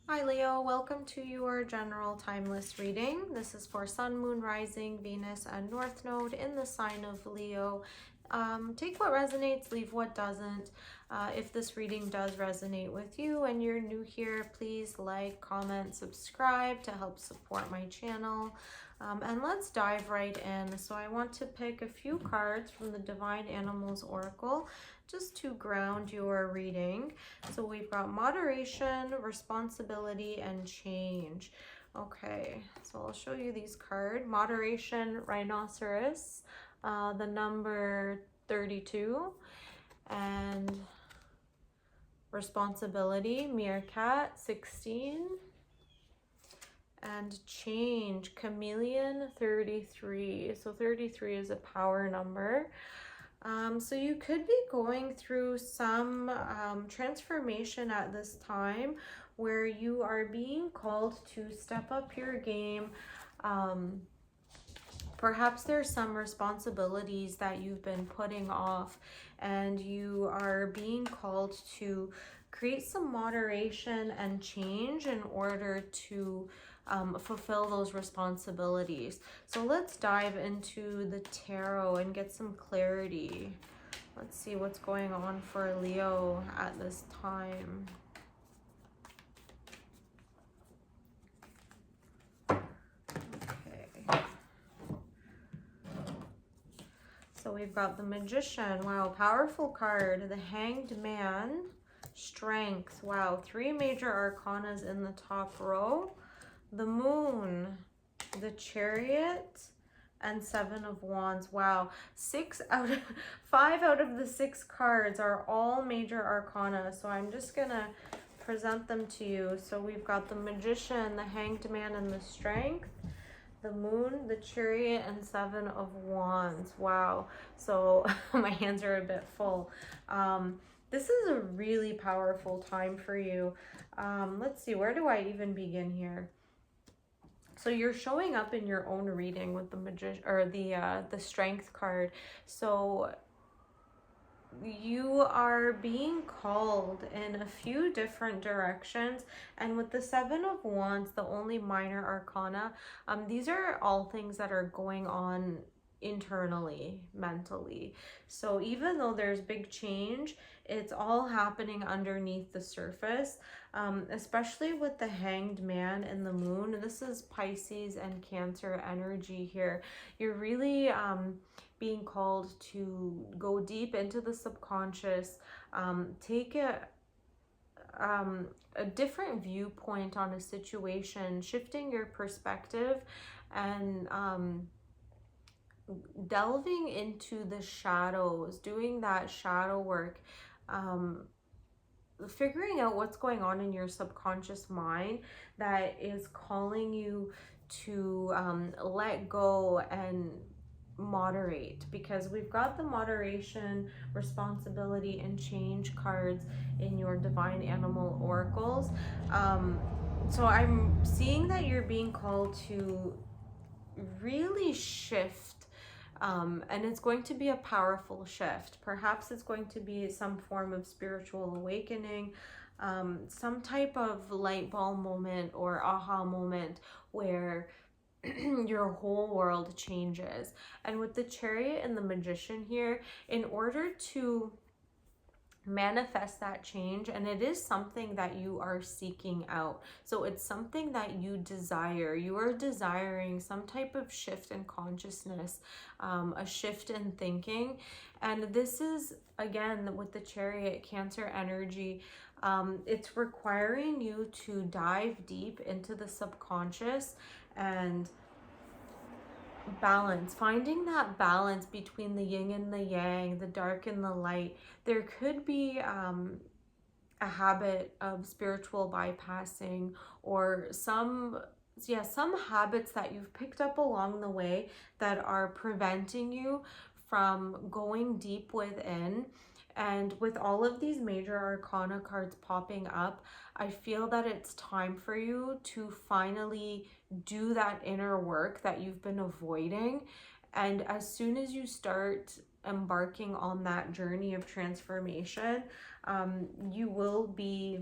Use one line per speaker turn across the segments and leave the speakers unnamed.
Hi Leo, welcome to your general timeless reading. This is for Sun, Moon, Rising, Venus, and North Node in the sign of Leo. Take what resonates, leave what doesn't. If this reading does resonate with you and you're new here, please like, comment, subscribe to help support my channel. And let's dive right in. So I want to pick a few cards from the Divine Animals Oracle just to ground your reading. So we've got moderation, responsibility, and change. Okay, so I'll show you these cards. Moderation, rhinoceros, the number 32, and responsibility, meerkat, 16, and change, chameleon, 33. So 33 is a power number. So you could be going through some transformation at this time where you are being called to step up your game. Perhaps there's some responsibilities that you've been putting off and you are being called to create some moderation and change in order to fulfill those responsibilities. So let's dive into the tarot and get some clarity. Let's see what's going on for Leo at this time. Okay. So we've got the Magician. Wow, powerful card. The Hanged Man. Strength. Wow, 3 major arcanas in the top row. The Moon, the Chariot, and 7 of Wands. Wow, 5 out of the 6 cards are all major arcana. So I'm just gonna present them to you. So we've got the Magician, the Hanged Man, and the Strength, the Moon, the Chariot, and 7 of Wands. Wow, so my hands are a bit full. This is a really powerful time for you. Let's see, where do I even begin here? So you're showing up in your own reading with the Magician or the Strength card. So you are being called in a few different directions, and with the 7 of Wands, the only minor arcana, these are all things that are going on internally, mentally. So even though there's big change, it's all happening underneath the surface, especially with the Hanged Man and the Moon. This is Pisces and Cancer energy here. You're really being called to go deep into the subconscious, take a different viewpoint on a situation, shifting your perspective, and delving into the shadows, doing that shadow work, figuring out what's going on in your subconscious mind that is calling you to let go and moderate, because we've got the moderation, responsibility, and change cards in your Divine Animal Oracles. So I'm seeing that you're being called to really shift, and it's going to be a powerful shift. Perhaps it's going to be some form of spiritual awakening, some type of light bulb moment or aha moment where your whole world changes. And with the Chariot and the Magician here, in order to manifest that change, and it is something that you are seeking out, so it's something that you desire, you are desiring some type of shift in consciousness, a shift in thinking. And this is, again, with the Chariot, Cancer energy. It's requiring you to dive deep into the subconscious and balance, finding that balance between the yin and the yang, the dark and the light. There could be a habit of spiritual bypassing, or some habits that you've picked up along the way that are preventing you from going deep within. And with all of these major arcana cards popping up, I feel that it's time for you to finally do that inner work that you've been avoiding. And as soon as you start embarking on that journey of transformation, you will be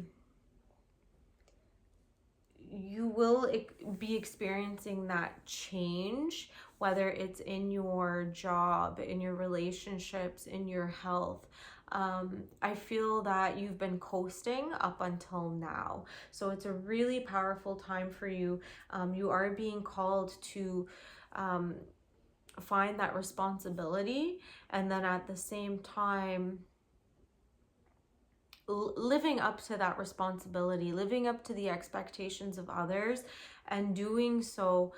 will be experiencing that change, whether it's in your job, in your relationships, in your health. I feel that you've been coasting up until now. So it's a really powerful time for you. You are being called to find that responsibility, and then at the same time, living up to that responsibility, living up to the expectations of others, and doing so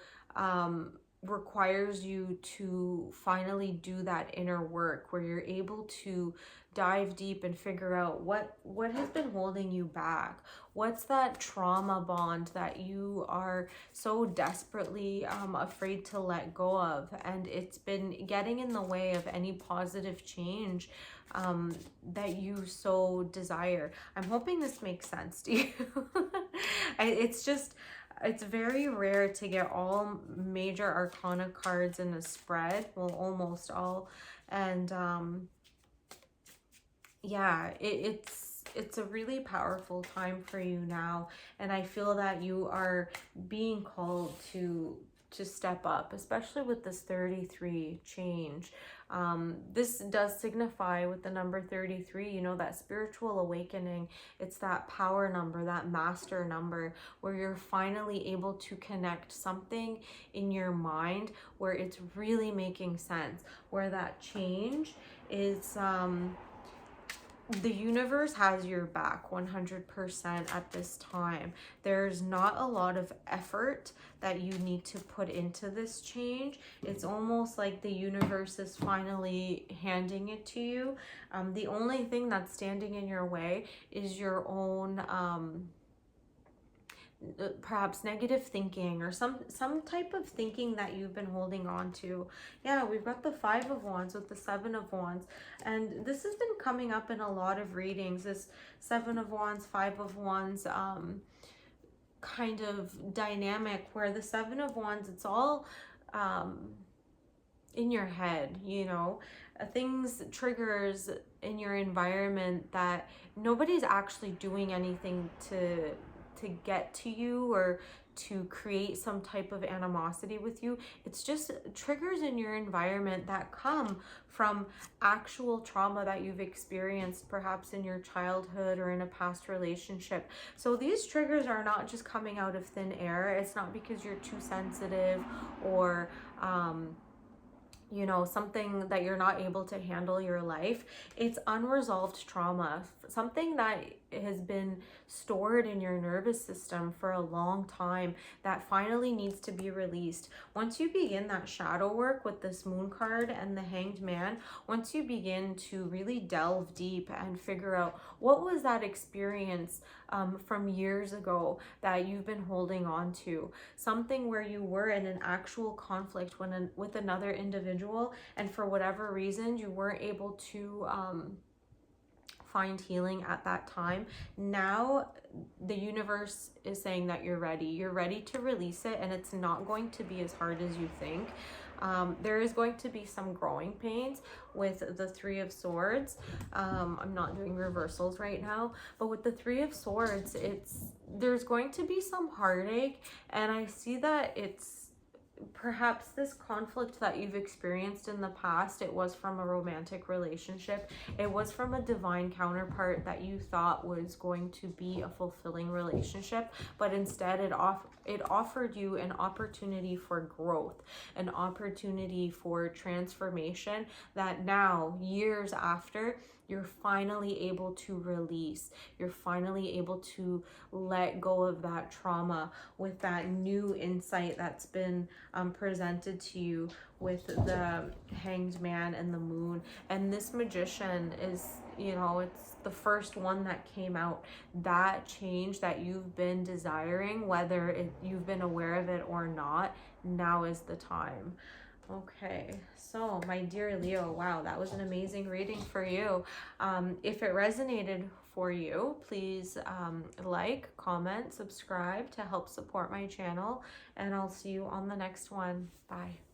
requires you to finally do that inner work where you're able to dive deep and figure out what has been holding you back. What's that trauma bond that you are so desperately afraid to let go of, and it's been getting in the way of any positive change that you so desire. I'm hoping this makes sense to you. It's very rare to get all major arcana cards in a spread. Well, almost all. And yeah, it's a really powerful time for you now. And I feel that you are being called to step up, especially with this 33 change. This does signify with the number 33, you know, that spiritual awakening. It's that power number, that master number, where you're finally able to connect something in your mind where it's really making sense, where that change is the universe has your back 100% at this time. There's not a lot of effort that you need to put into this change. It's almost like the universe is finally handing it to you. The only thing that's standing in your way is your own perhaps negative thinking, or some type of thinking that you've been holding on to. Yeah, we've got the 5 of Wands with the 7 of Wands, and this has been coming up in a lot of readings, this 7 of Wands, 5 of Wands kind of dynamic, where the 7 of Wands, it's all in your head, you know, things, triggers in your environment that nobody's actually doing anything to get to you or to create some type of animosity with you. It's just triggers in your environment that come from actual trauma that you've experienced, perhaps in your childhood or in a past relationship. So these triggers are not just coming out of thin air. It's not because you're too sensitive or you know, something that you're not able to handle your life. It's unresolved trauma, something that has been stored in your nervous system for a long time that finally needs to be released. Once you begin that shadow work with this Moon card and the Hanged Man, once you begin to really delve deep and figure out what was that experience from years ago that you've been holding on to, something where you were in an actual conflict with another individual, and for whatever reason you weren't able to find healing at that time. Now the universe is saying that you're ready to release it, and it's not going to be as hard as you think. There is going to be some growing pains with the 3 of Swords. I'm not doing reversals right now, but with the 3 of Swords, there's going to be some heartache, and I see that it's perhaps this conflict that you've experienced in the past. It was from a romantic relationship. It was from a divine counterpart that you thought was going to be a fulfilling relationship, but instead it offered you an opportunity for growth, an opportunity for transformation that now, years after, you're finally able to release. You're finally able to let go of that trauma with that new insight that's been presented to you with the Hanged Man and the Moon. And this Magician is, you know, it's the first one that came out. That change that you've been desiring, whether you've been aware of it or not, now is the time. Okay, so my dear Leo, wow, that was an amazing reading for you. If it resonated for you, please like, comment, subscribe to help support my channel, and I'll see you on the next one. Bye.